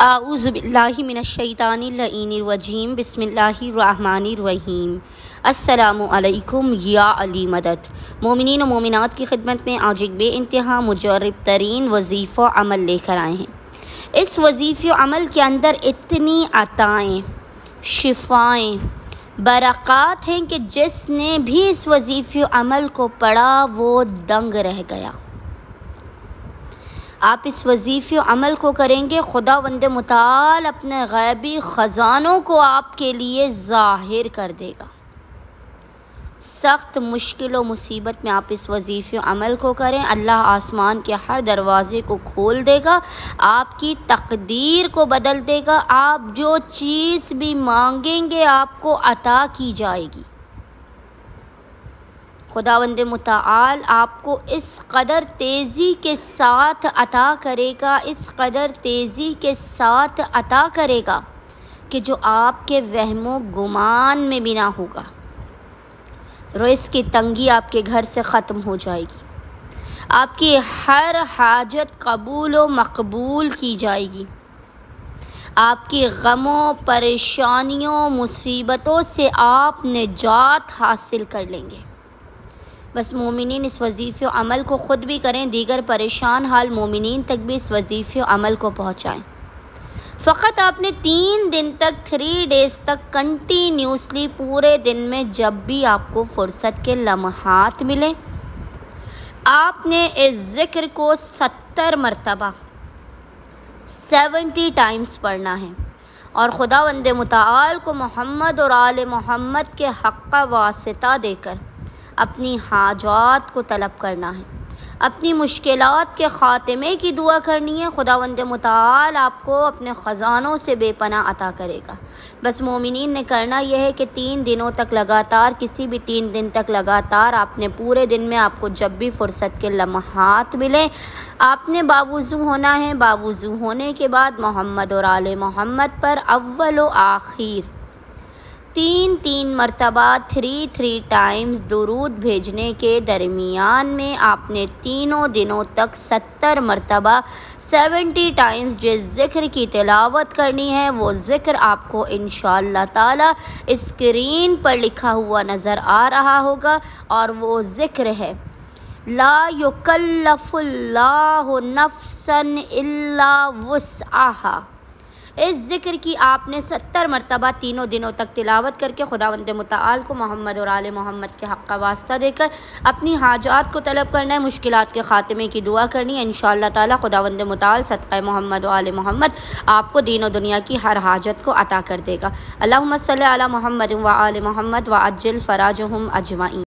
اعوذ باللہ من الشیطان اللعین الرجیم بسم اللہ الرحمن الرحیم۔ السلام علیکم یا علی مدد۔ مومنین و مومنات کی خدمت میں آج ایک بے انتہا مجرب ترین وظیفہ عمل لے کر آئے ہیں۔ اس وظیفہ عمل کے اندر اتنی عطائیں، شفائیں، برکات ہیں کہ جس نے بھی اس وظیفہ عمل کو پڑھا وہ دنگ رہ گیا۔ آپ اس وظیفہ عمل کو کریں گے، خداوند متعال اپنے غیبی خزانوں کو آپ کے لیے ظاہر کر دے گا۔ سخت مشکل و مصیبت میں آپ اس وظیفہ عمل کو کریں، اللہ آسمان کے ہر دروازے کو کھول دے گا، آپ کی تقدیر کو بدل دے گا، آپ جو چیز بھی مانگیں گے آپ کو عطا کی جائے گی۔ خداوند متعال آپ کو اس قدر تیزی کے ساتھ عطا کرے گا، اس قدر تیزی کے ساتھ عطا کرے گا کہ جو آپ کے وہم و گمان میں بھی نہ ہوگا۔ روز کی تنگی آپ کے گھر سے ختم ہو جائے گی، آپ کی ہر حاجت قبول و مقبول کی جائے گی، آپ کی غموں، پریشانیوں، مصیبتوں سے آپ نجات حاصل کر لیں گے۔ بس مومنین اس وظیفہ عمل کو خود بھی کریں، دیگر پریشان حال مومنین تک بھی اس وظیفہ عمل کو پہنچائیں۔ فقط آپ نے 3 دن تک 3 days تک کنٹینیوسلی پورے دن میں جب بھی آپ کو فرصت کے لمحات ملیں، آپ نے اس ذکر کو 70 مرتبہ 70 times پڑھنا ہے، اور خداوند متعال کو محمد اور آل محمد کے حق کا واسطہ دے کر اپنی حاجات کو طلب کرنا ہے، اپنی مشکلات کے خاتمے کی دعا کرنی ہے۔ خداوند متعال آپ کو اپنے خزانوں سے بے پناہ عطا کرے گا۔ بس مومنین نے کرنا یہ ہے کہ 3 دنوں تک لگاتار، کسی بھی 3 دن تک لگاتار آپ نے پورے دن میں آپ کو جب بھی فرصت کے لمحات ملیں، آپ نے باوضو ہونا ہے۔ باوضو ہونے کے بعد محمد اور آل محمد پر اول و آخر 3 مرتبہ 3 times درود بھیجنے کے درمیان میں آپ نے تینوں دنوں تک 70 مرتبہ 70 times جس ذکر کی تلاوت کرنی ہے، وہ ذکر آپ کو انشاءاللہ تعالی اسکرین پر لکھا ہوا نظر آ رہا ہوگا، اور وہ ذکر ہے لا یکلف اللہ نفسا الا وسعها۔ اس ذکر کی آپ نے 70 مرتبہ تینوں دنوں تک تلاوت کر کے خداوند متعال کو محمد اور آل محمد کے حق کا واسطہ دے کر اپنی حاجات کو طلب کرنا ہے، مشکلات کے خاتمے کی دعا کرنی ہے۔ انشاءاللہ تعالی خداوند متعال صدقہ محمد و آل محمد آپ کو دین و دنیا کی ہر حاجت کو عطا کر دے گا۔ اللہم صلی علی محمد و آل محمد وعجل فراجہم اجمعین۔